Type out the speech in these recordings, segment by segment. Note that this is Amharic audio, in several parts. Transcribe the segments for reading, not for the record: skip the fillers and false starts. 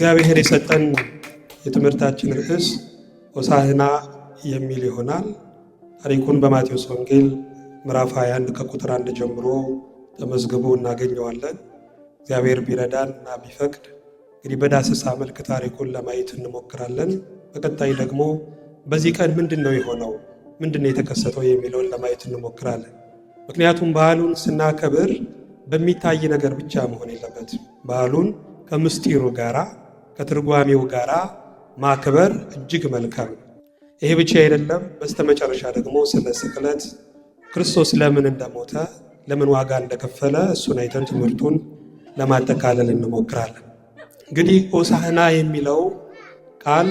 እግዚአብሔር የሰጠን የትምህርታችን ርዕስ ሆሳዕና የሚል ይሆናል። ታሪኩን በማቴዎስ ወንጌል ምዕራፍ 21 ከቁጥር 1 ጀምሮ ተመዝግቦ እናገኘዋለን። እግዚአብሔር ቢረዳን እና ቢፈቅድ እንግዲህ በዳሰሳ መልክ ታሪኩን ለማየት እንሞክራለን። በቀጣይ ደግሞ በዚህ ቀን ምንድነው የሆነው፣ ምንድነው የተከሰተው የሚለውን ለማየት እንሞክራለን። ምክንያቱም በዓሉን ስናከብር በሚታይ ነገር ብቻ መሆን የለበትም። በዓሉን ከምስጢሩ ጋራ ከትርጓሜው ጋራ ማክበር እጅግ መልካም ነው። ይሄ ብቻ አይደለም። በስተመጨረሻ ደግሞ ስለ ስቅለት ክርስቶስ ለምን እንደሞተ ለምን ዋጋ እንደከፈለ እሱን አይተን ትምህርቱን ለማጠቃለል እንሞክራለን። እንግዲህ ሆሳዕና የሚለው ቃል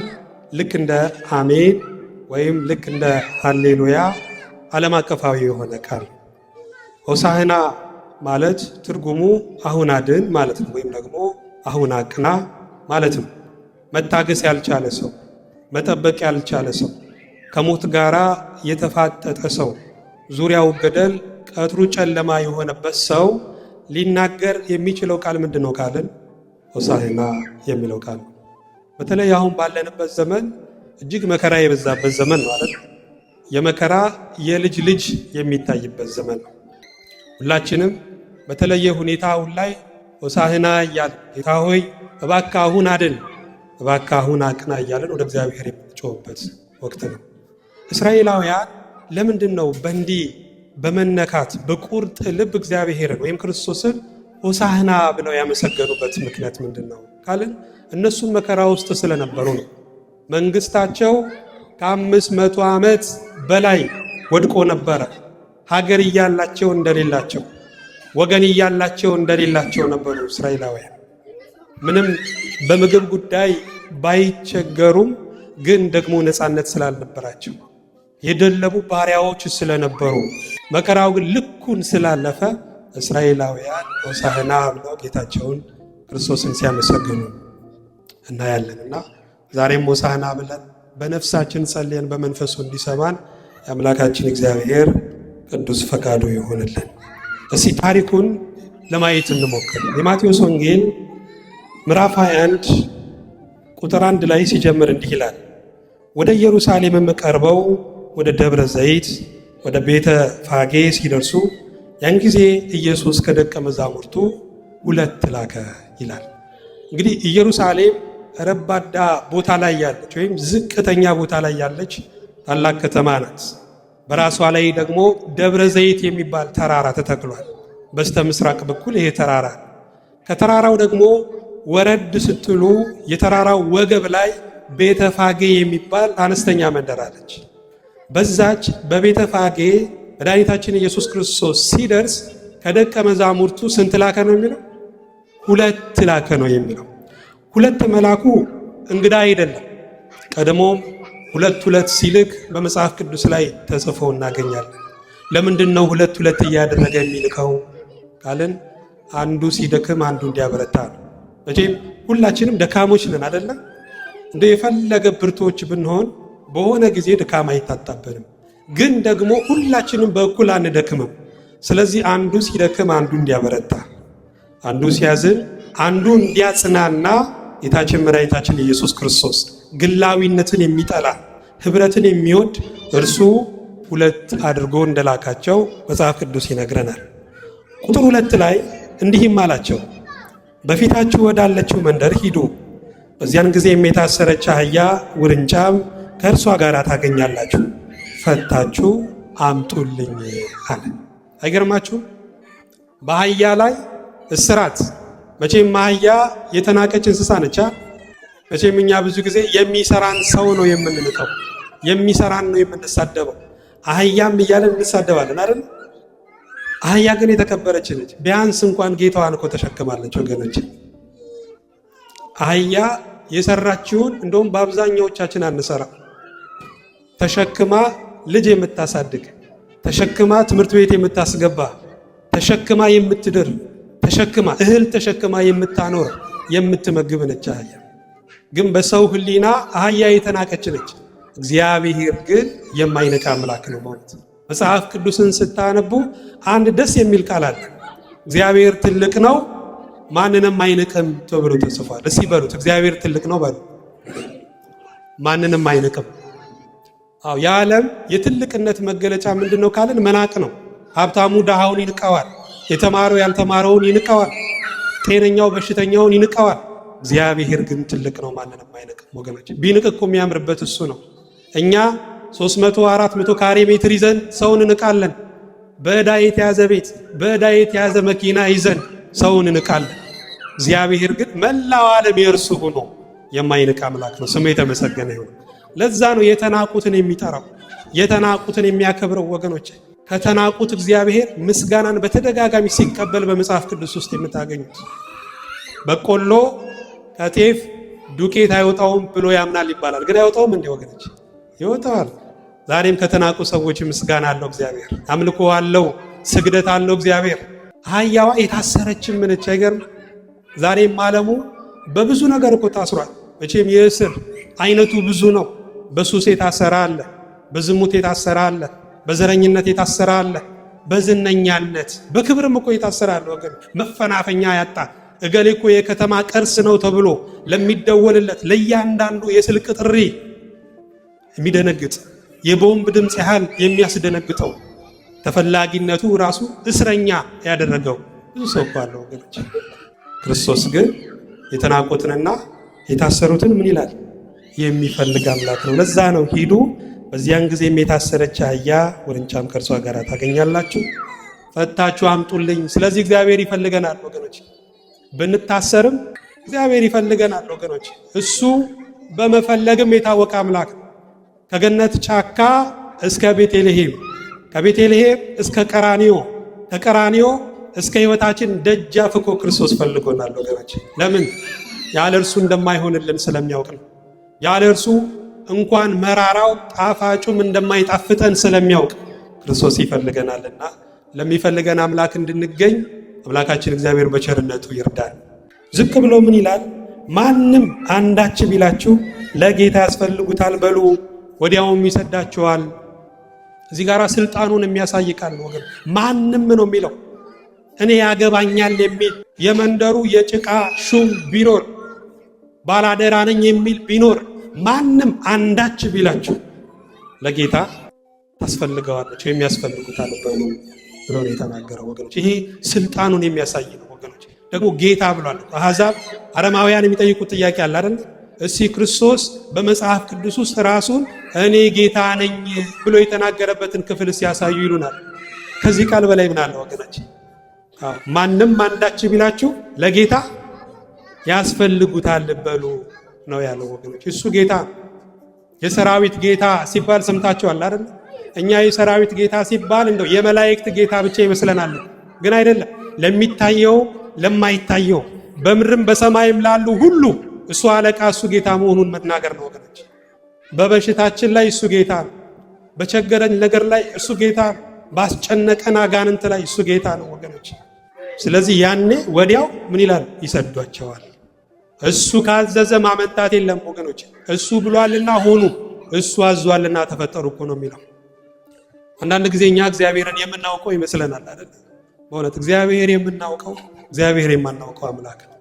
ልክ እንደ አሜን ወይም ልክ እንደ ሃሌሉያ ዓለም አቀፋዊ የሆነ ቃል። ሆሳዕና ማለት ትርጉሙ አሁን አድን ማለት ነው፣ ወይም ደግሞ አሁን አቅና ማለት ነው። መታገስ ያልቻለ ሰው፣ መጠበቅ ያልቻለ ሰው፣ ከሞት ጋራ የተፋጠጠ ሰው፣ ዙሪያው ገደል ቀትሩ ጨለማ የሆነበት ሰው ሊናገር የሚችለው ቃል ምንድን ነው ካልን ሆሳዕና የሚለው ቃል ነው። በተለይ አሁን ባለንበት ዘመን እጅግ መከራ የበዛበት ዘመን ነው አይደል? የመከራ የልጅ ልጅ የሚታይበት ዘመን ነው። ሁላችንም በተለየ ሁኔታ አሁን ላይ ሆሳዕና እያልን ጌታ ሆይ እባክህ አሁን አድን፣ እባክህ አሁን አቅና እያለን ወደ እግዚአብሔር የምንጮህበት ወቅት ነው። እስራኤላውያን ለምንድን ነው በእንዲህ በመነካት በቁርጥ ልብ እግዚአብሔርን ወይም ክርስቶስን ሆሳዕና ብለው ያመሰገኑበት ምክንያት ምንድን ነው ካልን እነሱም መከራ ውስጥ ስለነበሩ ነው። መንግስታቸው ከ500 ዓመት በላይ ወድቆ ነበረ። ሀገር እያላቸው እንደሌላቸው፣ ወገን እያላቸው እንደሌላቸው ነበሩ እስራኤላውያን። ምንም በምግብ ጉዳይ ባይቸገሩም ግን ደግሞ ነፃነት ስላልነበራቸው የደለቡ ባሪያዎች ስለነበሩ መከራው ግን ልኩን ስላለፈ እስራኤላውያን ሆሳዕና ብለው ጌታቸውን ክርስቶስን ሲያመሰግኑ እናያለንና ዛሬም ሆሳዕና ብለን በነፍሳችን ጸልየን በመንፈሱ እንዲሰማን የአምላካችን እግዚአብሔር ቅዱስ ፈቃዱ ይሆንልን። እስቲ ታሪኩን ለማየት እንሞክር። የማቴዎስ ወንጌል ምዕራፍ 21 ቁጥር 1 ላይ ሲጀምር እንዲህ ይላል። ወደ ኢየሩሳሌምም ቀርበው ወደ ደብረ ዘይት ወደ ቤተ ፋጌ ሲደርሱ ያን ጊዜ ኢየሱስ ከደቀ መዛሙርቱ 2 ላከ ይላል። እንግዲህ ኢየሩሳሌም ረባዳ ቦታ ላይ ያለች ወይም ዝቅተኛ ቦታ ላይ ያለች ታላቅ ከተማ ናት። በራሷ ላይ ደግሞ ደብረ ዘይት የሚባል ተራራ ተተክሏል። በስተ ምስራቅ በኩል ይሄ ተራራ፣ ከተራራው ደግሞ ወረድ ስትሉ የተራራው ወገብ ላይ ቤተ ፋጌ የሚባል አነስተኛ መንደር አለች። በዛች በቤተ ፋጌ መድኃኒታችን ኢየሱስ ክርስቶስ ሲደርስ ከደቀ መዛሙርቱ ስንት ላከ ነው የሚለው? 2 ላከ ነው የሚለው። 2 መላኩ እንግዳ አይደለም። ቀድሞም 2 ሲልክ በመጽሐፍ ቅዱስ ላይ ተጽፎ እናገኛለን። ለምንድን ነው 2 እያደረገ የሚልከው ካልን አንዱ ሲደክም አንዱ እንዲያበረታ ነው። መቼም ሁላችንም ደካሞች ነን አይደለ? እንደ የፈለገ ብርቶች ብንሆን በሆነ ጊዜ ድካም አይታጣብንም። ግን ደግሞ ሁላችንም በእኩል አንደክምም። ስለዚህ አንዱ ሲደክም አንዱ እንዲያበረታ፣ አንዱ ሲያዝን አንዱ እንዲያጽናና ጌታችን መድኃኒታችን ኢየሱስ ክርስቶስ ግላዊነትን የሚጠላ ህብረትን የሚወድ እርሱ 2 አድርጎ እንደላካቸው መጽሐፍ ቅዱስ ይነግረናል። ቁጥር 2 ላይ እንዲህም አላቸው፣ በፊታችሁ ወዳለችው መንደር ሂዱ፣ በዚያን ጊዜም የታሰረች አህያ ውርንጫም ከእርሷ ጋር ታገኛላችሁ፣ ፈታችሁ አምጡልኝ አለ። አይገርማችሁም? በአህያ ላይ እስራት። መቼም አህያ የተናቀች እንስሳ ነቻ። መቼም እኛ ብዙ ጊዜ የሚሰራን ሰው ነው የምንንቀው፣ የሚሰራን ነው የምንሳደበው። አህያም እያለን እንሳደባለን አይደል? አህያ ግን የተከበረች ነች። ቢያንስ እንኳን ጌታዋን እኮ ተሸክማለች ወገኖች። አህያ የሰራችውን እንደውም በአብዛኛዎቻችን አንሰራ። ተሸክማ ልጅ የምታሳድግ፣ ተሸክማ ትምህርት ቤት የምታስገባ፣ ተሸክማ የምትድር፣ ተሸክማ እህል ተሸክማ የምታኖር የምትመግብ ነች አህያ። ግን በሰው ሕሊና አህያ የተናቀች ነች። እግዚአብሔር ግን የማይነቃ አምላክ ነው። ማለት መጽሐፍ ቅዱስን ስታነቡ አንድ ደስ የሚል ቃል አለ። እግዚአብሔር ትልቅ ነው፣ ማንንም አይንቅም ተብሎ ተጽፏል። እስኪ በሉት እግዚአብሔር ትልቅ ነው በሉ። ማንንም አይንቅም። አዎ የዓለም የትልቅነት መገለጫ ምንድነው ካልን መናቅ ነው። ሀብታሙ ድሃውን ይንቀዋል፣ የተማረው ያልተማረውን ይንቀዋል፣ ጤነኛው በሽተኛውን ይንቀዋል። እግዚአብሔር ግን ትልቅ ነው፣ ማንንም አይንቅም ወገኖች። ቢንቅ እኮ የሚያምርበት እሱ ነው። እኛ 300 400 ካሬ ሜትር ይዘን ሰውን እንቃለን። በዕዳ የተያዘ ቤት፣ በዕዳ የተያዘ መኪና ይዘን ሰውን እንቃለን። እግዚአብሔር ግን መላው ዓለም የእርሱ ሆኖ የማይንቅ አምላክ ነው። ስሙ የተመሰገነ ይሁን። ለዛ ነው የተናቁትን የሚጠራው፣ የተናቁትን የሚያከብረው ወገኖች። ከተናቁት እግዚአብሔር ምስጋናን በተደጋጋሚ ሲቀበል በመጽሐፍ ቅዱስ ውስጥ የምታገኙት። በቆሎ ከጤፍ ዱቄት አይወጣውም ብሎ ያምናል ይባላል። ግን አይወጣውም እንዴ ወገኖች? ይወጣዋል። ዛሬም ከተናቁ ሰዎች ምስጋና አለው እግዚአብሔር፣ አምልኮ አለው፣ ስግደት አለው እግዚአብሔር። አህያዋ የታሰረችም ምንች አይገርም? ዛሬም ዓለሙ በብዙ ነገር እኮ ታስሯል። መቼም የእስር አይነቱ ብዙ ነው። በሱስ የታሰረ አለ፣ በዝሙት የታሰረ አለ፣ በዘረኝነት የታሰረ አለ፣ በዝነኛነት በክብርም እኮ የታሰረ አለ ወገን። መፈናፈኛ ያጣ እገሌ እኮ የከተማ ቅርስ ነው ተብሎ ለሚደወልለት ለእያንዳንዱ የስልክ ጥሪ የሚደነግጥ የቦምብ ድምፅ ያህል የሚያስደነግጠው ተፈላጊነቱ ራሱ እስረኛ ያደረገው ብዙ ሰው እኮ አለ ወገኖች። ክርስቶስ ግን የተናቁትንና የታሰሩትን ምን ይላል? የሚፈልግ አምላክ ነው። ለዛ ነው ሂዱ፣ በዚያን ጊዜም የታሰረች አህያ ውርንጫም ከእርሷ ጋር ታገኛላችሁ፣ ፈታችሁ አምጡልኝ። ስለዚህ እግዚአብሔር ይፈልገናል ወገኖች። ብንታሰርም እግዚአብሔር ይፈልገናል ወገኖች። እሱ በመፈለግም የታወቀ አምላክ ነው። ከገነት ጫካ እስከ ቤተልሔም፣ ከቤተልሔም እስከ ቀራኒዮ፣ ከቀራኒዮ እስከ ሕይወታችን ደጃፍ እኮ ክርስቶስ ፈልጎናል ወገኖች። ለምን? ያለ እርሱ እንደማይሆንልን ስለሚያውቅ ነው። ያለ እርሱ እንኳን መራራው ጣፋጩም እንደማይጣፍጠን ስለሚያውቅ ክርስቶስ ይፈልገናልና ለሚፈልገን አምላክ እንድንገኝ አምላካችን እግዚአብሔር በቸርነቱ ይርዳል። ዝቅ ብሎ ምን ይላል? ማንም አንዳች ቢላችሁ ለጌታ ያስፈልጉታል በሉ ወዲያውም ይሰዳችኋል። እዚህ ጋር ስልጣኑን የሚያሳይ ቃል ነው ወገን። ማንም ነው የሚለው። እኔ ያገባኛል የሚል የመንደሩ የጭቃ ሹም ቢኖር፣ ባላደራ ነኝ የሚል ቢኖር፣ ማንም አንዳች ቢላችሁ ለጌታ ታስፈልገዋለች ወይም ያስፈልጉታል በሉ ብሎ ነው የተናገረው ወገኖች። ይሄ ስልጣኑን የሚያሳይ ነው ወገኖች። ደግሞ ጌታ ብሏል። አሕዛብ አረማውያን የሚጠይቁት ጥያቄ አለ አይደል? እስቲ ክርስቶስ በመጽሐፍ ቅዱስ ውስጥ ራሱን እኔ ጌታ ነኝ ብሎ የተናገረበትን ክፍል ሲያሳዩ ይሉናል። ከዚህ ቃል በላይ ምን አለ ወገኖች? ማንም አንዳች ቢላችሁ ለጌታ ያስፈልጉታል በሉ ነው ያለው ወገኖች። እሱ ጌታ የሰራዊት ጌታ ሲባል ሰምታችኋል አይደል? እኛ የሰራዊት ጌታ ሲባል እንደው የመላእክት ጌታ ብቻ ይመስለናል። ግን አይደለም። ለሚታየው ለማይታየው በምድርም በሰማይም ላሉ ሁሉ እሱ አለቃ፣ እሱ ጌታ መሆኑን መናገር ነው ወገኖች። በበሽታችን ላይ እሱ ጌታ ነው። በቸገረን ነገር ላይ እሱ ጌታ ነው። ባስጨነቀን አጋንንት ላይ እሱ ጌታ ነው ወገኖች። ስለዚህ ያኔ ወዲያው ምን ይላል? ይሰዷቸዋል። እሱ ካዘዘ ማመንታት የለም ወገኖች። እሱ ብሏልና ሆኑ፣ እሱ አዟልና ተፈጠሩ እኮ ነው የሚለው። አንዳንድ ጊዜ እኛ እግዚአብሔርን የምናውቀው ይመስለናል አይደል? በእውነት እግዚአብሔር የምናውቀው እግዚአብሔር የማናውቀው አምላክ ነው።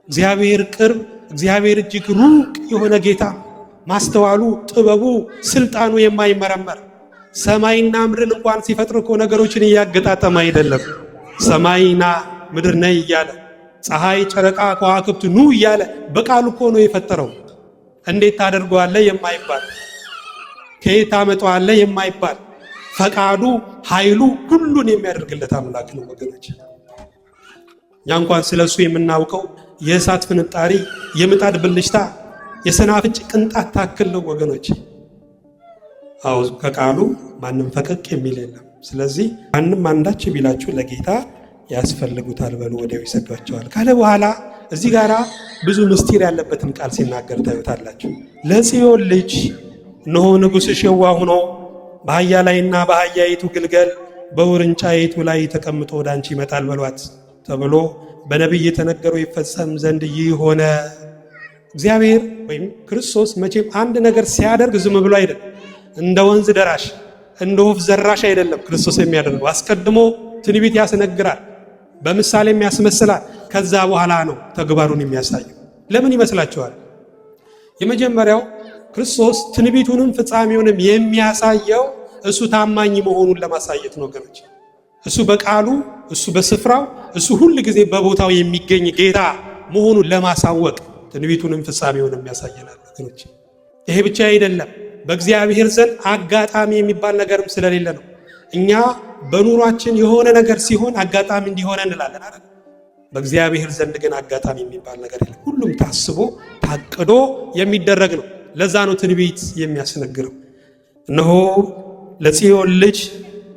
እግዚአብሔር ቅርብ፣ እግዚአብሔር እጅግ ሩቅ የሆነ ጌታ፣ ማስተዋሉ፣ ጥበቡ፣ ስልጣኑ የማይመረመር ሰማይና ምድርን እንኳን ሲፈጥር እኮ ነገሮችን እያገጣጠመ አይደለም። ሰማይና ምድር ነይ እያለ ፀሐይ፣ ጨረቃ፣ ከዋክብት ኑ እያለ በቃሉ እኮ ነው የፈጠረው። እንዴት ታደርገዋለህ የማይባል ከየት ታመጣዋለህ የማይባል ፈቃዱ፣ ኃይሉ ሁሉን የሚያደርግለት አምላክ ነው ወገኖች። እኛ እንኳን ስለሱ የምናውቀው የእሳት ፍንጣሪ፣ የምጣድ ብልጭታ፣ የሰናፍጭ ቅንጣት ታክል ነው ወገኖች። አዎ ከቃሉ ማንም ፈቀቅ የሚል የለም። ስለዚህ ማንም አንዳች ቢላችሁ ለጌታ ያስፈልጉታል በሉ ወዲያው ይሰዷቸዋል ካለ በኋላ እዚህ ጋራ ብዙ ምስጢር ያለበትን ቃል ሲናገር ታዩታላችሁ። ለጽዮን ልጅ እነሆ ንጉሥሽ የዋህ ሆኖ በአህያ ላይና በአህያይቱ ግልገል በውርንጫይቱ ላይ ተቀምጦ ወደ አንቺ ይመጣል በሏት ተብሎ በነቢይ የተነገረው ይፈጸም ዘንድ ይህ ሆነ። እግዚአብሔር ወይም ክርስቶስ መቼም አንድ ነገር ሲያደርግ ዝም ብሎ አይደለም። እንደ ወንዝ ደራሽ እንደ ወፍ ዘራሽ አይደለም ክርስቶስ የሚያደርገው። አስቀድሞ ትንቢት ያስነግራል፣ በምሳሌም ያስመስላል። ከዛ በኋላ ነው ተግባሩን የሚያሳየው። ለምን ይመስላችኋል? የመጀመሪያው ክርስቶስ ትንቢቱንም ፍጻሜውንም የሚያሳየው እሱ ታማኝ መሆኑን ለማሳየት ነው ወገኖች። እሱ በቃሉ፣ እሱ በስፍራው፣ እሱ ሁል ጊዜ በቦታው የሚገኝ ጌታ መሆኑን ለማሳወቅ ትንቢቱንም ፍጻሜውንም ያሳየናል ወገኖች። ይሄ ብቻ አይደለም፣ በእግዚአብሔር ዘንድ አጋጣሚ የሚባል ነገርም ስለሌለ ነው። እኛ በኑሯችን የሆነ ነገር ሲሆን አጋጣሚ እንዲሆነ እንላለን አይደል? በእግዚአብሔር ዘንድ ግን አጋጣሚ የሚባል ነገር የለም። ሁሉም ታስቦ ታቅዶ የሚደረግ ነው። ለዛ ነው ትንቢት የሚያስነግረው። እነሆ ለጽዮን ልጅ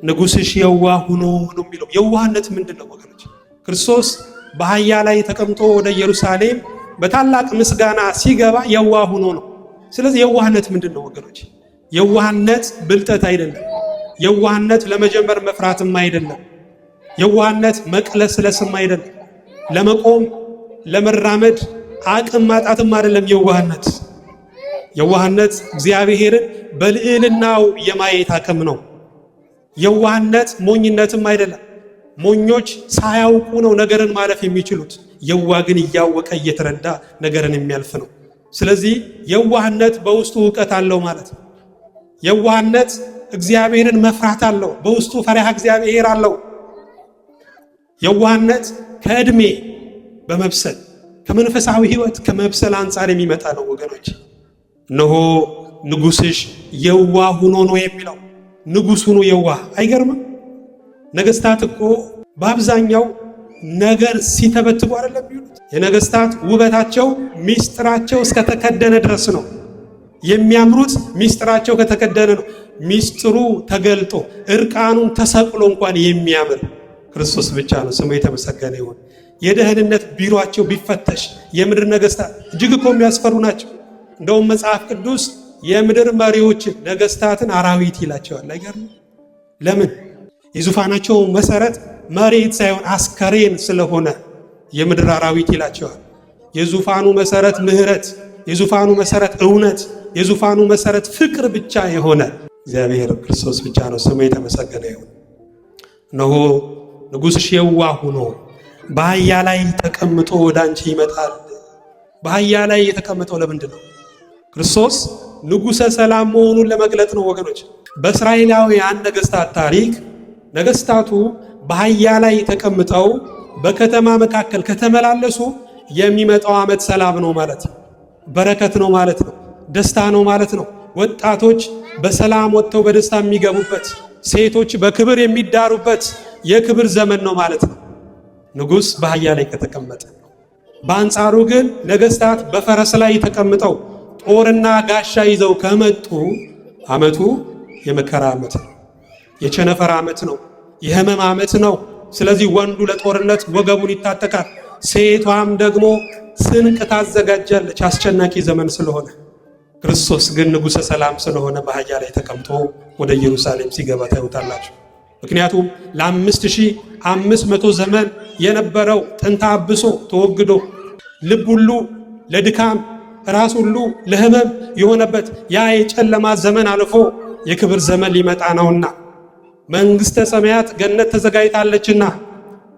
ንጉሥሽ የዋህ ሆኖ ነው የሚለው። የዋህነት ምንድን ነው ወገኖች? ክርስቶስ በአህያ ላይ ተቀምጦ ወደ ኢየሩሳሌም በታላቅ ምስጋና ሲገባ የዋህ ሆኖ ነው። ስለዚህ የዋህነት ምንድን ነው ወገኖች? የዋህነት ብልጠት አይደለም። የዋህነት ለመጀመር መፍራትም አይደለም። የዋህነት መቅለስለስም አይደለም። ለመቆም ለመራመድ አቅም ማጣትም አይደለም። የዋህነት እግዚአብሔርን በልዕልናው የማየት አቅም ነው። የዋህነት ሞኝነትም አይደለም። ሞኞች ሳያውቁ ነው ነገርን ማለፍ የሚችሉት። የዋህ ግን እያወቀ እየተረዳ ነገርን የሚያልፍ ነው። ስለዚህ የዋህነት በውስጡ ዕውቀት አለው ማለት ነው። የዋህነት እግዚአብሔርን መፍራት አለው፣ በውስጡ ፈሪሃ እግዚአብሔር አለው። የዋህነት ከዕድሜ በመብሰል ከመንፈሳዊ ሕይወት ከመብሰል አንጻር የሚመጣ ነው ወገኖች። እነሆ ንጉሥሽ የዋህ ሆኖ ነው የሚለው። ንጉሥ ሆኖ የዋህ አይገርምም? ነገስታት እኮ በአብዛኛው ነገር ሲተበትቡ አይደለም የሚሉት። የነገስታት ውበታቸው ሚስጥራቸው እስከተከደነ ድረስ ነው የሚያምሩት። ሚስጥራቸው ከተከደነ ነው። ሚስጥሩ ተገልጦ እርቃኑን ተሰቅሎ እንኳን የሚያምር ክርስቶስ ብቻ ነው። ስሙ የተመሰገነ ይሁን። የደህንነት ቢሮአቸው ቢፈተሽ የምድር ነገስታት እጅግ እኮ የሚያስፈሩ ናቸው። እንደውም መጽሐፍ ቅዱስ የምድር መሪዎችን ነገስታትን አራዊት ይላቸዋል። አይገርም? ለምን? የዙፋናቸው መሰረት መሬት ሳይሆን አስከሬን ስለሆነ የምድር አራዊት ይላቸዋል። የዙፋኑ መሰረት ምሕረት፣ የዙፋኑ መሰረት እውነት፣ የዙፋኑ መሰረት ፍቅር ብቻ የሆነ እግዚአብሔር ክርስቶስ ብቻ ነው። ስሙ የተመሰገነ ይሁን። እነሆ ንጉሥሽ የዋህ ሆኖ በአህያ ላይ ተቀምጦ ወደ አንቺ ይመጣል። በአህያ ላይ የተቀመጠው ለምንድን ነው? ክርስቶስ ንጉሠ ሰላም መሆኑን ለመግለጥ ነው ወገኖች። በእስራኤላውያን ነገስታት ታሪክ ነገስታቱ በአህያ ላይ ተቀምጠው በከተማ መካከል ከተመላለሱ የሚመጣው ዓመት ሰላም ነው ማለት ነው፣ በረከት ነው ማለት ነው፣ ደስታ ነው ማለት ነው። ወጣቶች በሰላም ወጥተው በደስታ የሚገቡበት፣ ሴቶች በክብር የሚዳሩበት የክብር ዘመን ነው ማለት ነው ንጉሥ በአህያ ላይ ከተቀመጠ። በአንጻሩ ግን ነገስታት በፈረስ ላይ ተቀምጠው ጦርና ጋሻ ይዘው ከመጡ ዓመቱ የመከራ ዓመት ነው፣ የቸነፈር ዓመት ነው፣ የሕመም ዓመት ነው። ስለዚህ ወንዱ ለጦርነት ወገቡን ይታጠቃል፣ ሴቷም ደግሞ ስንቅ ታዘጋጃለች፣ አስጨናቂ ዘመን ስለሆነ። ክርስቶስ ግን ንጉሠ ሰላም ስለሆነ በአህያ ላይ ተቀምጦ ወደ ኢየሩሳሌም ሲገባ ታዩታላችሁ። ምክንያቱም ለ5500 ዘመን የነበረው ጥንተ አብሶ ተወግዶ ልብ ሁሉ ለድካም ራስ ሁሉ ለሕመም የሆነበት ያ የጨለማ ዘመን አልፎ የክብር ዘመን ሊመጣ ነውና መንግሥተ ሰማያት ገነት ተዘጋጅታለችና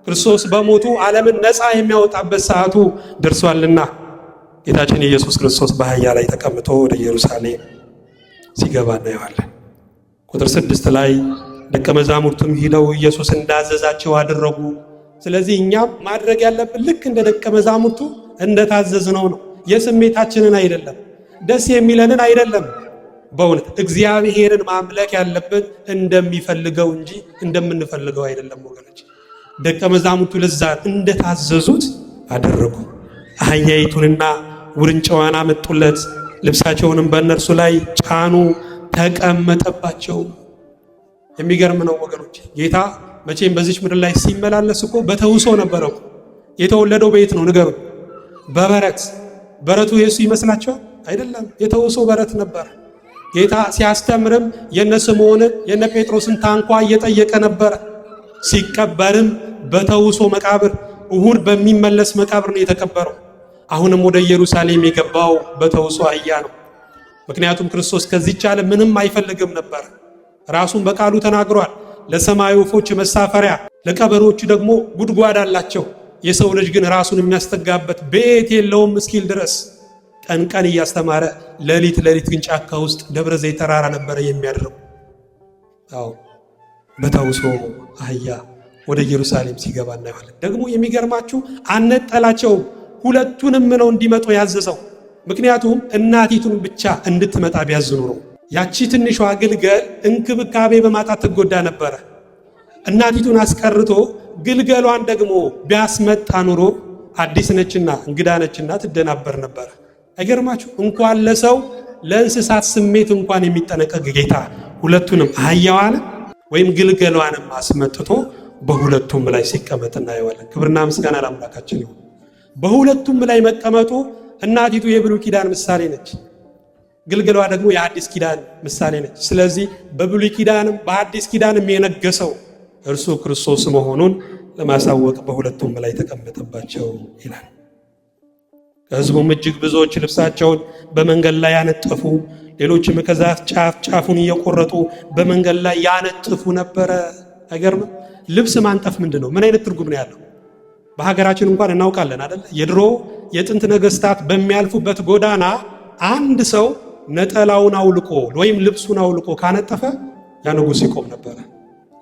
ክርስቶስ በሞቱ ዓለምን ነፃ የሚያወጣበት ሰዓቱ ደርሷልና ጌታችን ኢየሱስ ክርስቶስ በአህያ ላይ ተቀምጦ ወደ ኢየሩሳሌም ሲገባ እናየዋለን። ቁጥር 6 ላይ ደቀ መዛሙርቱም ሂደው ኢየሱስ እንዳዘዛቸው አደረጉ። ስለዚህ እኛም ማድረግ ያለብን ልክ እንደ ደቀ መዛሙርቱ እንደታዘዝነው ነው። የስሜታችንን አይደለም፣ ደስ የሚለንን አይደለም። በእውነት እግዚአብሔርን ማምለክ ያለብን እንደሚፈልገው እንጂ እንደምንፈልገው አይደለም ወገኖች። ደቀ መዛሙርቱ ለዛ እንደታዘዙት አደረጉ። አህያይቱንና ውርንጫዋን አመጡለት፣ ልብሳቸውንም በእነርሱ ላይ ጫኑ፣ ተቀመጠባቸው። የሚገርም ነው ወገኖች። ጌታ መቼም በዚች ምድር ላይ ሲመላለስ እኮ በተውሶ ነበረው። የተወለደው በየት ነው ንገሩ? በበረት። በረቱ የሱ ይመስላችኋል? አይደለም፣ የተውሶ በረት ነበር። ጌታ ሲያስተምርም የነ ስምዖንን የነ ጴጥሮስን ታንኳ እየጠየቀ ነበረ። ሲቀበርም በተውሶ መቃብር እሁድ በሚመለስ መቃብር ነው የተቀበረው። አሁንም ወደ ኢየሩሳሌም የገባው በተውሶ አህያ ነው። ምክንያቱም ክርስቶስ ከዚህች ዓለም ምንም አይፈልግም ነበር። ራሱን በቃሉ ተናግሯል። ለሰማይ ወፎች መሳፈሪያ፣ ለቀበሮቹ ደግሞ ጉድጓድ አላቸው። የሰው ልጅ ግን ራሱን የሚያስተጋበት ቤት የለውም እስኪል ድረስ ቀን ቀን እያስተማረ ሌሊት ግን ጫካ ውስጥ ደብረ ዘይት ተራራ ነበረ የሚያድረው። አዎ በተውሶ አህያ ወደ ኢየሩሳሌም ሲገባ እናያለን። ደግሞ የሚገርማችሁ አነጠላቸውም፣ ሁለቱንም ነው እንዲመጡ ያዘዘው። ምክንያቱም እናቲቱን ብቻ እንድትመጣ ቢያዝ ኑሮ ያቺ ትንሿ ግልገል እንክብካቤ በማጣት ትጎዳ ነበረ። እናቲቱን አስቀርቶ ግልገሏን ደግሞ ቢያስመጣ ኑሮ አዲስ ነችና እንግዳ ነችና ትደናበር ነበረ። አይገርማችሁ? እንኳን ለሰው ለእንስሳት ስሜት እንኳን የሚጠነቀቅ ጌታ ሁለቱንም አህያዋን ወይም ግልገሏንም አስመጥቶ በሁለቱም ላይ ሲቀመጥ እናየዋለን። ክብርና ምስጋና ለአምላካችን ይሁን። በሁለቱም ላይ መቀመጡ እናቲቱ የብሉይ ኪዳን ምሳሌ ነች፣ ግልገሏ ደግሞ የአዲስ ኪዳን ምሳሌ ነች። ስለዚህ በብሉይ ኪዳንም በአዲስ ኪዳንም የነገሰው እርሱ ክርስቶስ መሆኑን ለማሳወቅ በሁለቱም ላይ ተቀመጠባቸው ይላል። ከሕዝቡም እጅግ ብዙዎች ልብሳቸውን በመንገድ ላይ ያነጠፉ፣ ሌሎችም ከዛፍ ጫፉን እየቆረጡ በመንገድ ላይ ያነጥፉ ነበረ። አይገርምም? ልብስ ማንጠፍ ምንድን ነው? ምን አይነት ትርጉም ነው ያለው? በሀገራችን እንኳን እናውቃለን አይደል? የድሮ የጥንት ነገስታት በሚያልፉበት ጎዳና አንድ ሰው ነጠላውን አውልቆ ወይም ልብሱን አውልቆ ካነጠፈ ያ ንጉሥ ይቆም ነበረ።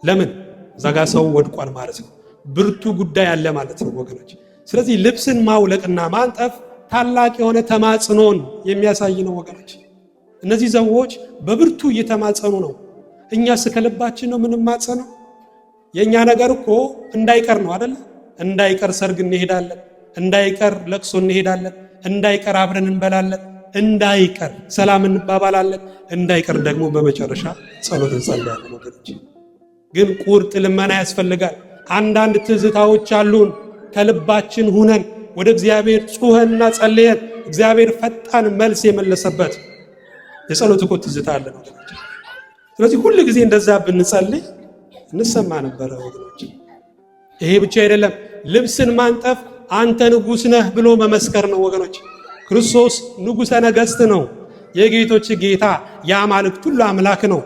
ለምን? ዛጋ ሰው ወድቋል ማለት ነው። ብርቱ ጉዳይ አለ ማለት ነው ወገኖች። ስለዚህ ልብስን ማውለቅና ማንጠፍ ታላቅ የሆነ ተማጽኖን የሚያሳይ ነው ወገኖች። እነዚህ ሰዎች በብርቱ እየተማጸኑ ነው። እኛስ ከልባችን ነው የምንማጸነው? የኛ ነገር እኮ እንዳይቀር ነው አይደል? እንዳይቀር ሰርግ እንሄዳለን፣ እንዳይቀር ለቅሶ እንሄዳለን፣ እንዳይቀር አብረን እንበላለን፣ እንዳይቀር ሰላም እንባባላለን፣ እንዳይቀር ደግሞ በመጨረሻ ጸሎት እንጸልያለን ወገኖች። ግን ቁርጥ ልመና ያስፈልጋል። አንዳንድ ትዝታዎች አሉን። ከልባችን ሁነን ወደ እግዚአብሔር ጩኸንና ጸልየን እግዚአብሔር ፈጣን መልስ የመለሰበት የጸሎት እኮ ትዝታ አለ ነው። ስለዚህ ሁሉ ጊዜ እንደዛ ብንጸልይ እንሰማ ነበረ ወገኖች። ይሄ ብቻ አይደለም፣ ልብስን ማንጠፍ አንተ ንጉሥ ነህ ብሎ መመስከር ነው ወገኖች። ክርስቶስ ንጉሠ ነገሥት ነው፣ የጌቶች ጌታ፣ የአማልክት ሁሉ አምላክ ነው።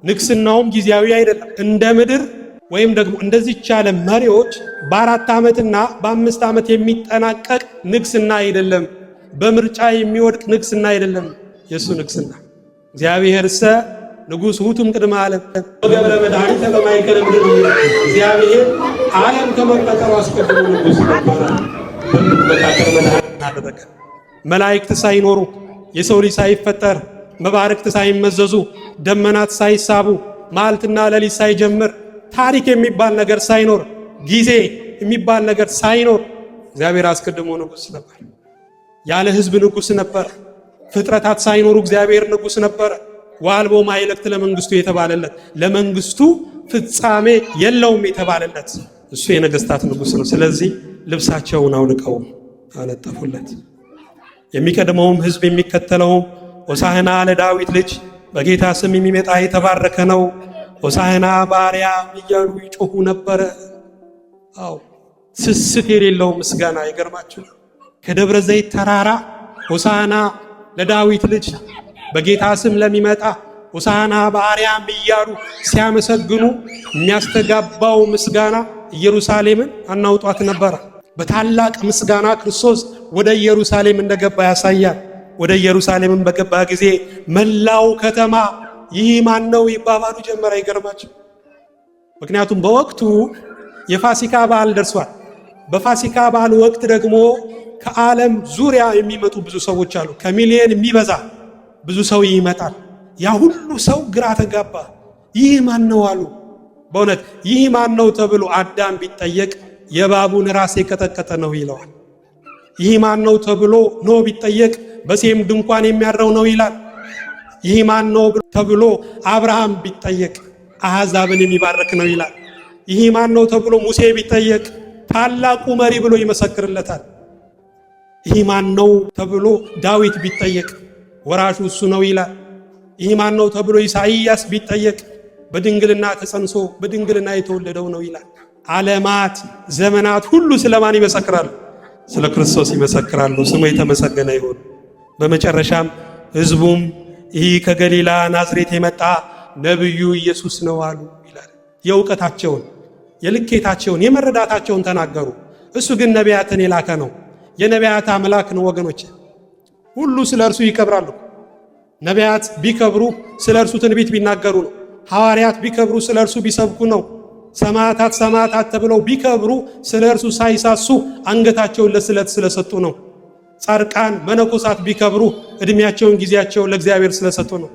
ንግስናውም ጊዜያዊ አይደለም። እንደ ምድር ወይም ደግሞ እንደዚች ዓለም መሪዎች በ4 ዓመትና በ5 ዓመት የሚጠናቀቅ ንግስና አይደለም። በምርጫ የሚወድቅ ንግስና አይደለም። የእሱ ንግስና እግዚአብሔርሰ ንጉሥ ውእቱም ቅድመ ዓለም ወገብረ መድኃኒተ በማእከለ ምድር። እግዚአብሔር ዓለም ከመፈጠሩ አስቀድሞ ንጉሥ ነበረ። በመካከል መድኃኒት አደረገ። መላእክት ሳይኖሩ፣ የሰው ልጅ ሳይፈጠር፣ መባረክት ሳይመዘዙ፣ ደመናት ሳይሳቡ፣ መዓልትና ሌሊት ሳይጀምር፣ ታሪክ የሚባል ነገር ሳይኖር፣ ጊዜ የሚባል ነገር ሳይኖር እግዚአብሔር አስቀድሞ ንጉሥ ነበር። ያለ ሕዝብ ንጉሥ ነበር። ፍጥረታት ሳይኖሩ እግዚአብሔር ንጉሥ ነበረ። ዋልቦ ማይለክት ለመንግስቱ የተባለለት፣ ለመንግስቱ ፍጻሜ የለውም የተባለለት እሱ የነገስታት ንጉሥ ነው። ስለዚህ ልብሳቸውን አውልቀው አነጠፉለት። የሚቀድመውም ሕዝብ የሚከተለውም ሆሳዕና ለዳዊት ልጅ በጌታ ስም የሚመጣ የተባረከ ነው፣ ሆሳዕና በአርያም እያሉ ይጮሁ ነበረ። አዎ ስስት የሌለው ምስጋና። ይገርማችሁ ከደብረ ዘይት ተራራ ሆሳዕና ለዳዊት ልጅ በጌታ ስም ለሚመጣ ሆሳዕና በአርያም እያሉ ሲያመሰግኑ የሚያስተጋባው ምስጋና ኢየሩሳሌምን አናውጧት ነበረ። በታላቅ ምስጋና ክርስቶስ ወደ ኢየሩሳሌም እንደገባ ያሳያል። ወደ ኢየሩሳሌምን በገባ ጊዜ መላው ከተማ ይህ ማን ነው ይባባሉ ጀመረ። ይገርማችሁ ምክንያቱም በወቅቱ የፋሲካ በዓል ደርሷል። በፋሲካ በዓል ወቅት ደግሞ ከዓለም ዙሪያ የሚመጡ ብዙ ሰዎች አሉ። ከሚሊዮን የሚበዛ ብዙ ሰው ይመጣል። ያ ሁሉ ሰው ግራ ተጋባ። ይህ ማን ነው አሉ። በእውነት ይህ ማን ነው ተብሎ አዳም ቢጠየቅ የእባቡን ራስ የቀጠቀጠ ነው ይለዋል። ይህ ማን ነው ተብሎ ኖህ ቢጠየቅ በሴም ድንኳን የሚያድረው ነው ይላል። ይህ ማን ነው ተብሎ አብርሃም ቢጠየቅ አሕዛብን የሚባርክ ነው ይላል። ይህ ማን ነው ተብሎ ሙሴ ቢጠየቅ ታላቁ መሪ ብሎ ይመሰክርለታል። ይህ ማን ነው ተብሎ ዳዊት ቢጠየቅ ወራሹ እሱ ነው ይላል። ይህ ማን ነው ተብሎ ኢሳይያስ ቢጠየቅ በድንግልና ተጸንሶ በድንግልና የተወለደው ነው ይላል። ዓለማት ዘመናት ሁሉ ስለማን ይመሰክራሉ? ስለ ክርስቶስ ይመሰክራሉ። ስሙ የተመሰገነ ይሁን። በመጨረሻም ሕዝቡም ይህ ከገሊላ ናዝሬት የመጣ ነቢዩ ኢየሱስ ነው አሉ ይላል። የእውቀታቸውን፣ የልኬታቸውን፣ የመረዳታቸውን ተናገሩ። እሱ ግን ነቢያትን የላከ ነው። የነቢያት አምላክ ነው ወገኖች። ሁሉ ስለ እርሱ ይከብራሉ። ነቢያት ቢከብሩ ስለ እርሱ ትንቢት ቢናገሩ ነው። ሐዋርያት ቢከብሩ ስለ እርሱ ቢሰብኩ ነው። ሰማዕታት ተብለው ቢከብሩ ስለ እርሱ ሳይሳሱ አንገታቸውን ለስለት ስለሰጡ ነው። ጻድቃን መነኮሳት ቢከብሩ እድሜያቸውን ጊዜያቸውን ለእግዚአብሔር ስለሰጡ ነው።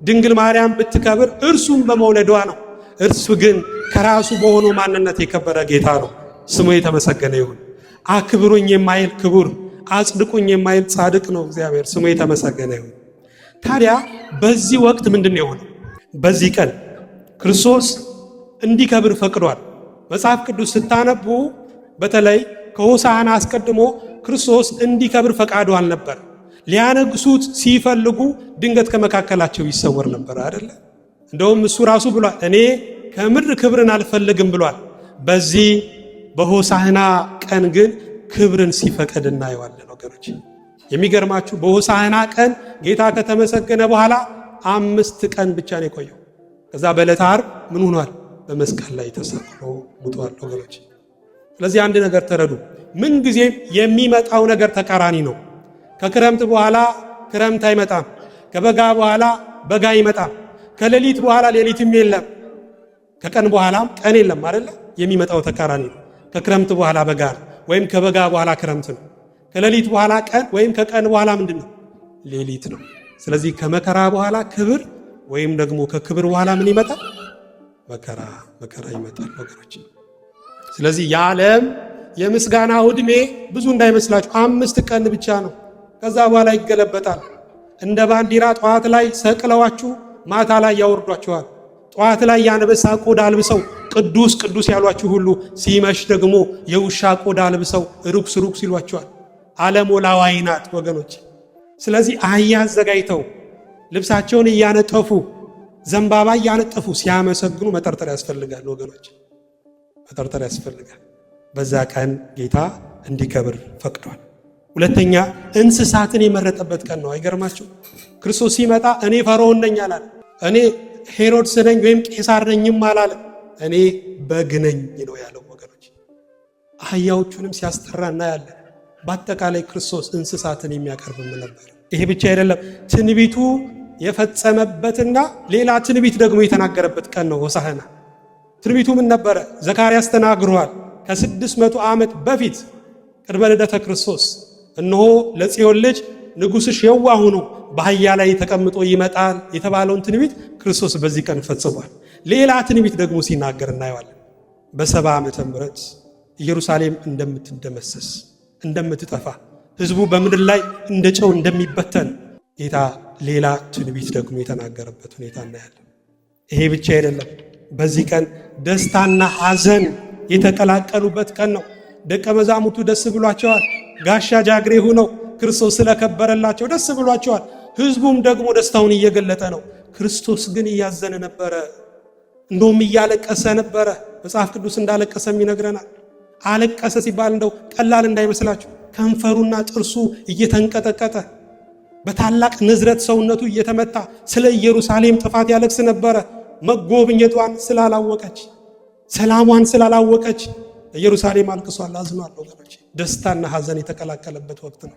ድንግል ማርያም ብትከብር እርሱም በመውለዷ ነው። እርሱ ግን ከራሱ በሆነው ማንነት የከበረ ጌታ ነው። ስሙ የተመሰገነ ይሁን። አክብሩኝ የማይል ክቡር፣ አጽድቁኝ የማይል ጻድቅ ነው እግዚአብሔር። ስሙ የተመሰገነ ይሁን። ታዲያ በዚህ ወቅት ምንድን ነው የሆነው? በዚህ ቀን ክርስቶስ እንዲከብር ፈቅዷል። መጽሐፍ ቅዱስ ስታነቡ በተለይ ከሆሳዕና አስቀድሞ ክርስቶስ እንዲከብር ፈቃዱ አልነበር። ሊያነግሱት ሲፈልጉ ድንገት ከመካከላቸው ይሰወር ነበር አይደለ? እንደውም እሱ ራሱ ብሏል፣ እኔ ከምድር ክብርን አልፈልግም ብሏል። በዚህ በሆሳዕና ቀን ግን ክብርን ሲፈቀድ እናየዋለን ወገኖች። የሚገርማችሁ በሆሳዕና ቀን ጌታ ከተመሰገነ በኋላ 5 ቀን ብቻ ነው የቆየው። ከዛ በዕለተ ዓርብ ምን ሆኗል? በመስቀል ላይ ተሰቅሎ ሙቷል ወገኖች። ስለዚህ አንድ ነገር ተረዱ። ምን ጊዜም የሚመጣው ነገር ተቃራኒ ነው። ከክረምት በኋላ ክረምት አይመጣም። ከበጋ በኋላ በጋ አይመጣም። ከሌሊት በኋላ ሌሊትም የለም። ከቀን በኋላም ቀን የለም አይደለ? የሚመጣው ተቃራኒ ነው። ከክረምት በኋላ በጋ ወይም ከበጋ በኋላ ክረምት ነው። ከሌሊት በኋላ ቀን ወይም ከቀን በኋላ ምንድነው? ሌሊት ነው። ስለዚህ ከመከራ በኋላ ክብር ወይም ደግሞ ከክብር በኋላ ምን ይመጣል? መከራ ይመጣል ወገኖች። ስለዚህ የዓለም የምስጋና ዕድሜ ብዙ እንዳይመስላችሁ 5 ቀን ብቻ ነው። ከዛ በኋላ ይገለበጣል። እንደ ባንዲራ ጠዋት ላይ ሰቅለዋችሁ ማታ ላይ ያወርዷችኋል። ጠዋት ላይ የአንበሳ ቆዳ አልብሰው ቅዱስ ቅዱስ ያሏችሁ ሁሉ ሲመሽ ደግሞ የውሻ ቆዳ አልብሰው ርኩስ ርኩስ ይሏችኋል። ዓለም ወላዋይ ናት ወገኖች። ስለዚህ አህያ አዘጋጅተው ልብሳቸውን እያነጠፉ ዘንባባ እያነጠፉ ሲያመሰግኑ መጠርጠር ያስፈልጋል ወገኖች፣ መጠርጠር ያስፈልጋል። በዛ ቀን ጌታ እንዲከብር ፈቅዷል። ሁለተኛ እንስሳትን የመረጠበት ቀን ነው። አይገርማችሁ? ክርስቶስ ሲመጣ እኔ ፈርዖን ነኝ አላለ። እኔ ሄሮድስ ነኝ ወይም ቄሳር ነኝም አላለ። እኔ በግ ነኝ ነው ያለው ወገኖች። አህያዎቹንም ሲያስጠራ እናያለን። በአጠቃላይ ክርስቶስ እንስሳትን የሚያቀርብ ነበር። ይሄ ብቻ አይደለም፣ ትንቢቱ የፈጸመበትና ሌላ ትንቢት ደግሞ የተናገረበት ቀን ነው ሆሳዕና። ትንቢቱ ምን ነበረ? ዘካርያስ ተናግሯል። ከ600 ዓመት በፊት ቅድመ ልደተ ክርስቶስ እነሆ ለጽዮን ልጅ ንጉሥሽ የዋህ ሆኖ በአህያ ላይ ተቀምጦ ይመጣል የተባለውን ትንቢት ክርስቶስ በዚህ ቀን ፈጽሟል። ሌላ ትንቢት ደግሞ ሲናገር እናየዋለን። በ70 ዓመተ ምህረት ኢየሩሳሌም እንደምትደመሰስ እንደምትጠፋ፣ ሕዝቡ በምድር ላይ እንደ ጨው እንደሚበተን ጌታ ሌላ ትንቢት ደግሞ የተናገረበት ሁኔታ እናያለን። ይሄ ብቻ አይደለም። በዚህ ቀን ደስታና ሐዘን የተቀላቀሉበት ቀን ነው። ደቀ መዛሙርቱ ደስ ብሏቸዋል። ጋሻ ጃግሬ ሆነው ክርስቶስ ስለከበረላቸው ደስ ብሏቸዋል። ሕዝቡም ደግሞ ደስታውን እየገለጠ ነው። ክርስቶስ ግን እያዘነ ነበረ። እንደውም እያለቀሰ ነበረ። መጽሐፍ ቅዱስ እንዳለቀሰም ይነግረናል። አለቀሰ ሲባል እንደው ቀላል እንዳይመስላችሁ፣ ከንፈሩና ጥርሱ እየተንቀጠቀጠ በታላቅ ንዝረት ሰውነቱ እየተመታ ስለ ኢየሩሳሌም ጥፋት ያለቅስ ነበረ። መጎብኘቷን ስላላወቀች፣ ሰላሟን ስላላወቀች ኢየሩሳሌም አልቅሷል፣ አዝኗል ወገኖች። ደስታና ሐዘን የተቀላቀለበት ወቅት ነው።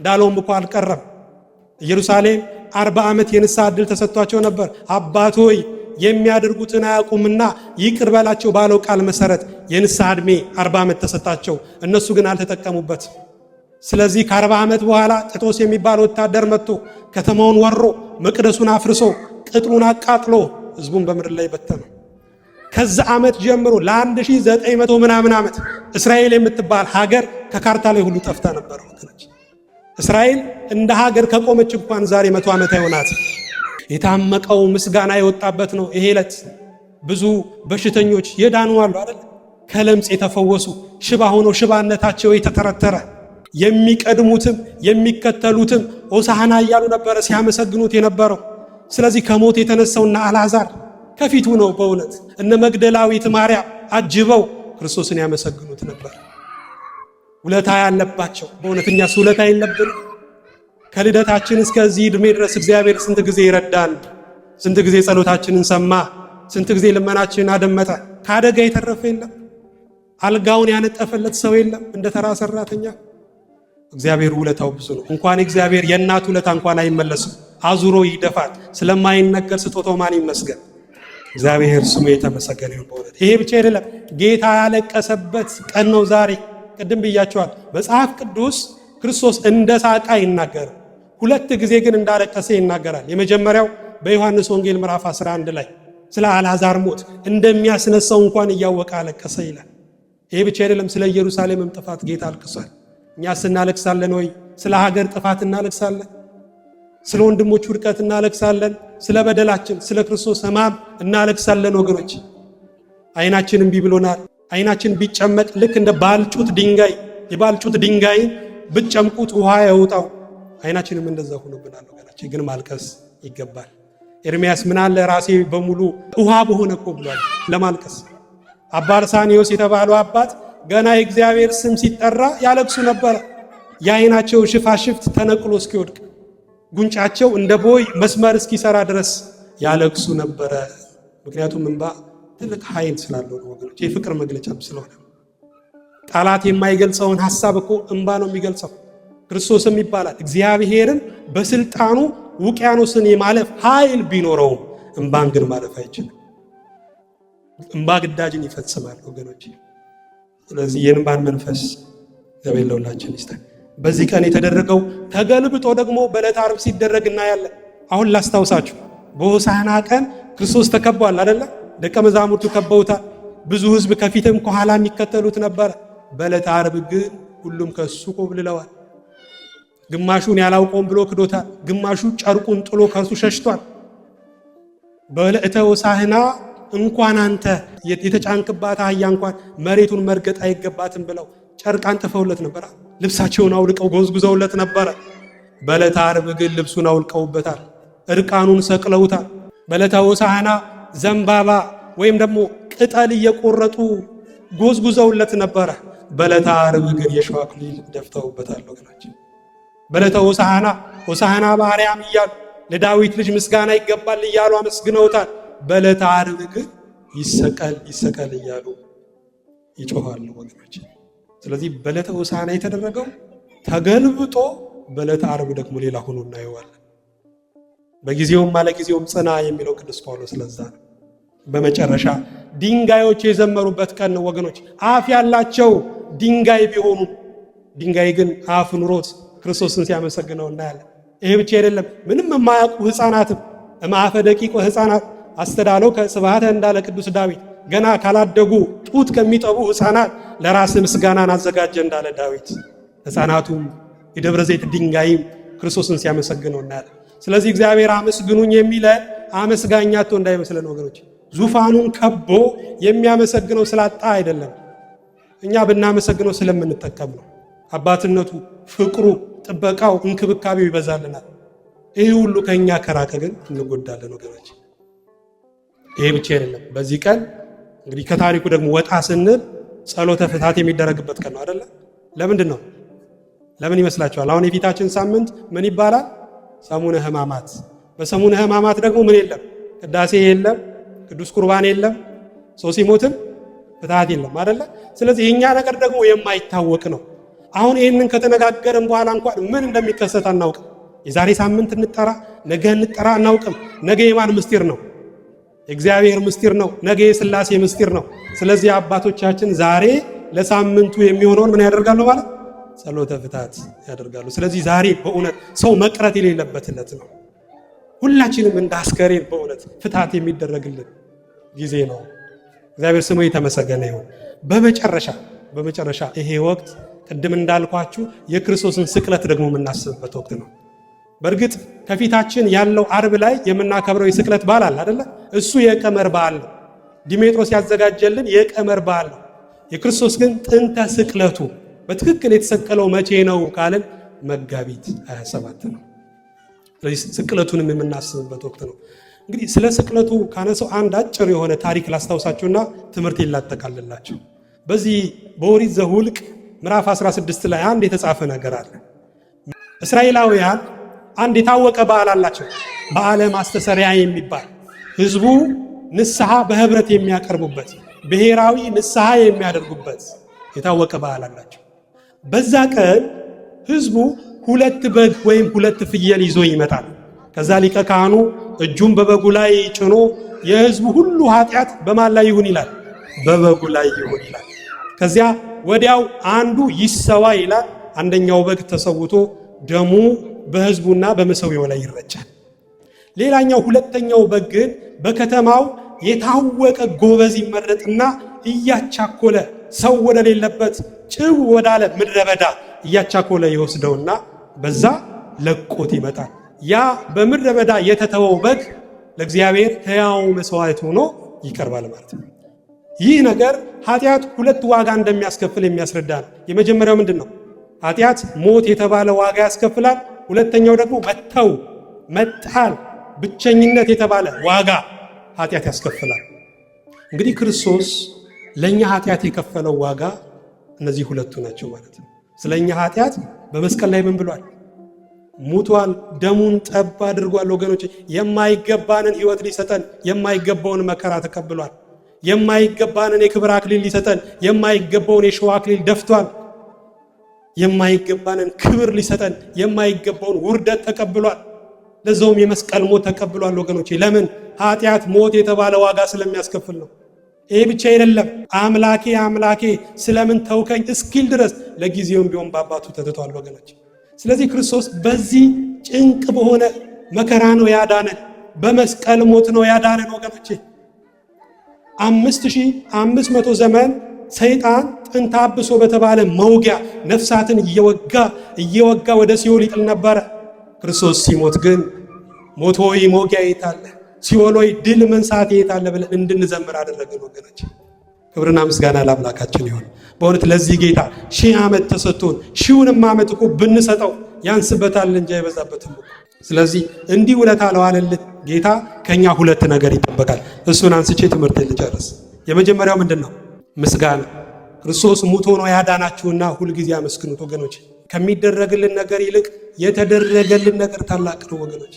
እንዳለውም እኮ አልቀረም። ኢየሩሳሌም 40 ዓመት የንስሐ ዕድል ተሰጥቷቸው ነበር። አባት ሆይ የሚያደርጉትን አያውቁምና ይቅር በላቸው ባለው ቃል መሰረት የንስሐ ዕድሜ 40 ዓመት ተሰጣቸው። እነሱ ግን አልተጠቀሙበት። ስለዚህ ከ40 ዓመት በኋላ ጢጦስ የሚባል ወታደር መጥቶ ከተማውን ወሮ መቅደሱን አፍርሶ ቅጥሩን አቃጥሎ ሕዝቡን በምድር ላይ በተነው። ከዛ ዓመት ጀምሮ ለ1900 ምናምን ዓመት እስራኤል የምትባል ሀገር ከካርታ ላይ ሁሉ ጠፍታ ነበር ወገኖች። እስራኤል እንደ ሀገር ከቆመች እንኳን ዛሬ 100 ዓመት አይሆናት። የታመቀው ምስጋና የወጣበት ነው ይሄ ዕለት። ብዙ በሽተኞች የዳኑ አሉ አይደል? ከለምጽ የተፈወሱ፣ ሽባ ሆነው ሽባነታቸው የተተረተረ፣ የሚቀድሙትም የሚከተሉትም ሆሳዕና እያሉ ነበረ ሲያመሰግኑት የነበረው። ስለዚህ ከሞት የተነሳውና አልዓዛር ከፊቱ ነው። በእውነት እነ መግደላዊት ማርያም አጅበው ክርስቶስን ያመሰግኑት ነበር። ውለታ ያለባቸው በእውነት እኛስ ውለታ የለብን? ከልደታችን እስከዚህ ዕድሜ ድረስ እግዚአብሔር ስንት ጊዜ ይረዳን፣ ስንት ጊዜ ጸሎታችንን ሰማ፣ ስንት ጊዜ ልመናችንን አደመጠ። ከአደጋ የተረፈ የለም። አልጋውን ያነጠፈለት ሰው የለም እንደ ተራ ሰራተኛ። እግዚአብሔር ውለታው ብዙ ነው። እንኳን እግዚአብሔር የእናት ውለታ እንኳን አይመለስም፣ አዙሮ ይደፋል። ስለማይነገር ስጦታው ማን ይመስገን? እግዚአብሔር ስሙ የተመሰገነ ይሁን። በእውነት ይሄ ብቻ አይደለም፣ ጌታ ያለቀሰበት ቀን ነው ዛሬ። ቅድም ብያቸዋል። መጽሐፍ ቅዱስ ክርስቶስ እንደ ሳቀ ይናገር፣ ሁለት ጊዜ ግን እንዳለቀሰ ይናገራል። የመጀመሪያው በዮሐንስ ወንጌል ምዕራፍ 11 ላይ ስለ አልዓዛር ሞት እንደሚያስነሳው እንኳን እያወቀ አለቀሰ ይላል። ይሄ ብቻ አይደለም፣ ስለ ኢየሩሳሌምም ጥፋት ጌታ አልቅሷል። እኛስ እናለቅሳለን ወይ? ስለ ሀገር ጥፋት እናለቅሳለን፣ ስለ ወንድሞች ውድቀት እናለቅሳለን፣ ስለ በደላችን፣ ስለ ክርስቶስ ሕማም እናለቅሳለን። ወገኖች አይናችን እምቢ ብሎናል። አይናችን ቢጨመቅ ልክ እንደ ባልጩት ድንጋይ፣ የባልጩት ድንጋይን ብትጨምቁት ውሃ ያወጣው፣ አይናችንም እንደዛ ሆኖብናል። ወገኖች ግን ማልቀስ ይገባል። ኤርምያስ ምን አለ? ራሴ በሙሉ ውሃ በሆነ እኮ ብሏል ለማልቀስ። አባ አርሳኒዮስ የተባለው አባት ገና የእግዚአብሔር ስም ሲጠራ ያለቅሱ ነበር። የአይናቸው ሽፋሽፍት ተነቅሎ እስኪወድቅ፣ ጉንጫቸው እንደ ቦይ መስመር እስኪሰራ ድረስ ያለቅሱ ነበረ። ምክንያቱም እንባ ትልቅ ኃይል ስላለው ነው ወገኖች፣ የፍቅር መግለጫም ስለሆነ። ቃላት የማይገልጸውን ሐሳብ እኮ እንባ ነው የሚገልጸው። ክርስቶስም ይባላል እግዚአብሔርን በስልጣኑ ውቅያኖስን የማለፍ ኃይል ቢኖረውም እንባን ግን ማለፍ አይችልም። እንባ ግዳጅን ይፈጽማል ወገኖች። ስለዚህ የእንባን መንፈስ እግዚአብሔር ለሁላችን ይስጠን። በዚህ ቀን የተደረገው ተገልብጦ ደግሞ በዕለተ ዓርብ ሲደረግ እናያለን። አሁን ላስታውሳችሁ፣ በሆሳዕና ቀን ክርስቶስ ተከቧል አይደለ? ደቀ መዛሙርቱ ከበውታል። ብዙ ሕዝብ ከፊትም ከኋላ የሚከተሉት ነበረ። በዕለተ ዓርብ ግን ሁሉም ከሱ ኮብልለዋል። ግማሹን ያላውቀውም ብሎ ክዶታል፣ ግማሹ ጨርቁን ጥሎ ከሱ ሸሽቷል። በዕለተ ሆሳዕና እንኳን አንተ የተጫንክባት አህያ እንኳን መሬቱን መርገጥ አይገባትም ብለው ጨርቅ አንጥፈውለት ነበር። ልብሳቸውን አውልቀው ጎዝጉዘውለት ነበረ። በዕለተ ዓርብ ግን ልብሱን አውልቀውበታል፣ እርቃኑን ሰቅለውታል። በዕለተ ሆሳዕና ዘንባባ ወይም ደግሞ ቅጠል እየቆረጡ ጎዝጉዘውለት ነበረ። በዕለተ ዓርብ ግን የሸዋ አክሊል ደፍተውበታል ወገናችን። በዕለተ ሆሳዕና ሆሳዕና በአርያም እያሉ ለዳዊት ልጅ ምስጋና ይገባል እያሉ አመስግነውታል። በዕለተ ዓርብ ግን ይሰቀል ይሰቀል እያሉ ይጮኻሉ ወገኖች። ስለዚህ በዕለተ ሆሳዕና የተደረገው ተገልብጦ በዕለተ ዓርብ ደግሞ ሌላ ሆኖ እናየዋለን። በጊዜውም አለጊዜውም ጽና የሚለው ቅዱስ ጳውሎስ ለዛ ነው። በመጨረሻ ድንጋዮች የዘመሩበት ቀን ነው ወገኖች። አፍ ያላቸው ድንጋይ ቢሆኑ ድንጋይ ግን አፍ ኑሮት ክርስቶስን ሲያመሰግነው እናያለን። ይሄ ብቻ አይደለም፣ ምንም የማያውቁ ሕፃናትም እምአፈ ደቂቆ ሕፃናት አስተዳለው ከስብሐተ እንዳለ ቅዱስ ዳዊት ገና ካላደጉ ጡት ከሚጠቡ ሕፃናት ለራስ ምስጋናን አዘጋጀ እንዳለ ዳዊት፣ ሕፃናቱም የደብረ ዘይት ድንጋይም ክርስቶስን ሲያመሰግነው እናያለን። ስለዚህ እግዚአብሔር አመስግኑኝ የሚለን አመስጋኛቶ እንዳይመስለን ወገኖች። ዙፋኑን ከቦ የሚያመሰግነው ስላጣ አይደለም፣ እኛ ብናመሰግነው ስለምንጠቀም ነው። አባትነቱ፣ ፍቅሩ፣ ጥበቃው፣ እንክብካቤው ይበዛልናል። ይህ ሁሉ ከኛ ከራቀ ግን እንጎዳለን ወገኖች። ይሄ ብቻ አይደለም። በዚህ ቀን እንግዲህ ከታሪኩ ደግሞ ወጣ ስንል ጸሎተ ፍትሐት የሚደረግበት ቀን ነው አይደለ? ለምንድን ነው? ለምን ይመስላችኋል? አሁን የፊታችን ሳምንት ምን ይባላል? ሰሙነ ሕማማት። በሰሙነ ሕማማት ደግሞ ምን የለም? ቅዳሴ የለም፣ ቅዱስ ቁርባን የለም፣ ሰው ሲሞትም ፍትሐት የለም አይደለ? ስለዚህ የኛ ነገር ደግሞ የማይታወቅ ነው። አሁን ይህንን ከተነጋገርን በኋላ እንኳን ምን እንደሚከሰት አናውቅም። የዛሬ ሳምንት እንጠራ ነገ እንጠራ አናውቅም። ነገ የማን ምስጢር ነው? የእግዚአብሔር ምስጢር ነው። ነገ የሥላሴ ምስጢር ነው። ስለዚህ አባቶቻችን ዛሬ ለሳምንቱ የሚሆነውን ምን ያደርጋሉ ማለት? ጸሎተ ፍትሐት ያደርጋሉ። ስለዚህ ዛሬ በእውነት ሰው መቅረት የሌለበት ዕለት ነው። ሁላችንም እንደ አስከሬን በእውነት ፍትሐት የሚደረግልን ጊዜ ነው። እግዚአብሔር ስሙ የተመሰገነ ይሁን። በመጨረሻ ይሄ ወቅት ቅድም እንዳልኳችሁ የክርስቶስን ስቅለት ደግሞ የምናስብበት ወቅት ነው። በእርግጥ ከፊታችን ያለው ዓርብ ላይ የምናከብረው የስቅለት በዓል አለ አይደለ? እሱ የቀመር በዓል ነው። ዲሜጥሮስ ያዘጋጀልን የቀመር በዓል ነው። የክርስቶስ ግን ጥንተ ስቅለቱ በትክክል የተሰቀለው መቼ ነው ካልን መጋቢት 27 ነው። ስለዚህ ስቅለቱንም የምናስብበት ወቅት ነው። እንግዲህ ስለ ስቅለቱ ካነሰው አንድ አጭር የሆነ ታሪክ ላስታውሳችሁና ትምህርት ይላጠቃልላችሁ። በዚህ በኦሪት ዘኍልቍ ምዕራፍ 16 ላይ አንድ የተጻፈ ነገር አለ። እስራኤላውያን አንድ የታወቀ በዓል አላቸው፣ በዓለ ማስተስረያ የሚባል ሕዝቡ ንስሐ በህብረት የሚያቀርቡበት ብሔራዊ ንስሐ የሚያደርጉበት የታወቀ በዓል አላቸው። በዛ ቀን ህዝቡ 2 በግ ወይም 2 ፍየል ይዞ ይመጣል። ከዛ ሊቀ ካህኑ እጁን በበጉ ላይ ጭኖ የህዝቡ ሁሉ ኃጢአት በማን ላይ ይሁን ይላል? በበጉ ላይ ይሁን ይላል። ከዚያ ወዲያው አንዱ ይሰዋ ይላል። አንደኛው በግ ተሰውቶ ደሙ በህዝቡና በመሰዊያው ላይ ይረጫል። ሌላኛው ሁለተኛው በግ ግን በከተማው የታወቀ ጎበዝ ይመረጥና እያቻኮለ ሰው ወደሌለበት ጭው ወዳለ ምድረ በዳ እያቻኮለ ይወስደውና በዛ ለቆት ይመጣል። ያ በምድረ በዳ የተተወው በግ ለእግዚአብሔር ሕያው መስዋዕት ሆኖ ይቀርባል ማለት ነው። ይህ ነገር ኃጢአት 2 ዋጋ እንደሚያስከፍል የሚያስረዳ ነው። የመጀመሪያው ምንድን ነው? ኃጢአት ሞት የተባለ ዋጋ ያስከፍላል። ሁለተኛው ደግሞ መተው፣ መጣል፣ ብቸኝነት የተባለ ዋጋ ኃጢአት ያስከፍላል። እንግዲህ ክርስቶስ ለኛ ኃጢአት የከፈለው ዋጋ እነዚህ 2ቱ ናቸው ማለት ነው። ስለኛ ኃጢአት በመስቀል ላይ ምን ብሏል? ሙቷል፣ ደሙን ጠብ አድርጓል። ወገኖች የማይገባንን ሕይወት ሊሰጠን የማይገባውን መከራ ተቀብሏል። የማይገባንን የክብር አክሊል ሊሰጠን የማይገባውን የሸዋ አክሊል ደፍቷል። የማይገባንን ክብር ሊሰጠን የማይገባውን ውርደት ተቀብሏል። ለዛውም የመስቀል ሞት ተቀብሏል። ወገኖች ለምን? ኃጢአት ሞት የተባለ ዋጋ ስለሚያስከፍል ነው። ይሄ ብቻ አይደለም። አምላኬ አምላኬ ስለምን ተውከኝ እስኪል ድረስ ለጊዜውም ቢሆን በአባቱ ተትቷል ወገኖች። ስለዚህ ክርስቶስ በዚህ ጭንቅ በሆነ መከራ ነው ያዳነን፣ በመስቀል ሞት ነው ያዳነን ወገኖች። 5500 ዘመን ሰይጣን ጥንተ አብሶ በተባለ መውጊያ ነፍሳትን እየወጋ ወደ ሲኦል ይጥል ነበረ። ክርስቶስ ሲሞት ግን ሞት ሆይ መውጊያ የታለ፣ ሲኦል ሆይ ድል መንሳት የታለ ብለን እንድንዘምር አደረገን ወገኖች። ክብርና ምስጋና ለአምላካችን ይሁን። በእውነት ለዚህ ጌታ 1000 ዓመት ተሰጥቶን 1000ንም ዓመት እኮ ብንሰጠው ያንስበታል እንጂ አይበዛበትም። ስለዚህ እንዲህ ውለታ ለዋለልን ጌታ ከኛ 2 ነገር ይጠበቃል። እሱን አንስቼ ትምህርት ልጨርስ። የመጀመሪያው ምንድን ነው? ምስጋና። ክርስቶስ ሙቶ ነው ያዳናችሁና ሁልጊዜ አመስግኑት ወገኖች። ከሚደረግልን ነገር ይልቅ የተደረገልን ነገር ታላቅ ነው ወገኖች።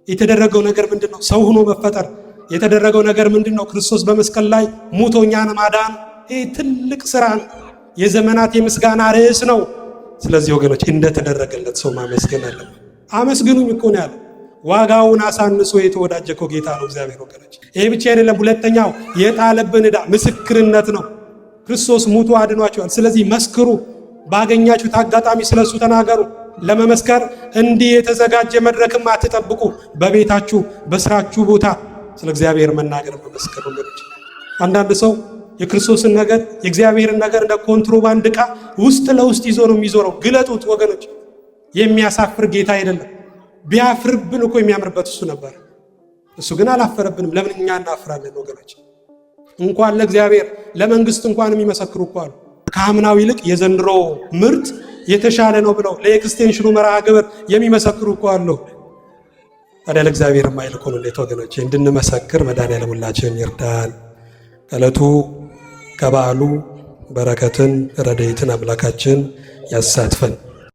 የተደረገው ነገር ምንድን ነው? ሰው ሆኖ መፈጠር። የተደረገው ነገር ምንድን ነው? ክርስቶስ በመስቀል ላይ ሙቶ እኛን ማዳን። ይህ ትልቅ ስራ ነው። የዘመናት የምስጋና ርዕስ ነው። ስለዚህ ወገኖች እንደተደረገለት ሰው ማመስገን አለብን። አመስግኑኝ እኮ ነው ያለው። ዋጋውን አሳንሶ የተወዳጀከው ጌታ ነው እግዚአብሔር ወገኖች። ይሄ ብቻ አይደለም። ሁለተኛው የጣለብን ዕዳ ምስክርነት ነው። ክርስቶስ ሙቶ አድኗቸዋል። ስለዚህ መስክሩ። ባገኛችሁት አጋጣሚ ስለሱ ተናገሩ። ለመመስከር እንዲህ የተዘጋጀ መድረክም አትጠብቁ። በቤታችሁ፣ በስራችሁ ቦታ ስለ እግዚአብሔር መናገር መመስከር ወገኖች። አንዳንድ ሰው የክርስቶስን ነገር የእግዚአብሔርን ነገር እንደ ኮንትሮባንድ ዕቃ ውስጥ ለውስጥ ይዞ ነው የሚዞረው። ግለጡት ወገኖች። የሚያሳፍር ጌታ አይደለም። ቢያፍርብን እኮ የሚያምርበት እሱ ነበር። እሱ ግን አላፈረብንም። ለምን እኛ እናፍራለን ወገኖች? እንኳን ለእግዚአብሔር ለመንግስት እንኳን የሚመሰክሩ እኮ አሉ። ከአምናው ይልቅ የዘንድሮ ምርት የተሻለ ነው ብለው ለኤክስቴንሽኑ መርሃ ግብር የሚመሰክሩ እኮ አሉ። ታዲያ ለእግዚአብሔር የማይልኩን እንዴት ወገኖች? እንድንመሰክር መድኃኔዓለም ሁላችንን ይርዳን። ከዕለቱ ከበዓሉ በረከትን ረድኤትን አምላካችን ያሳትፈን።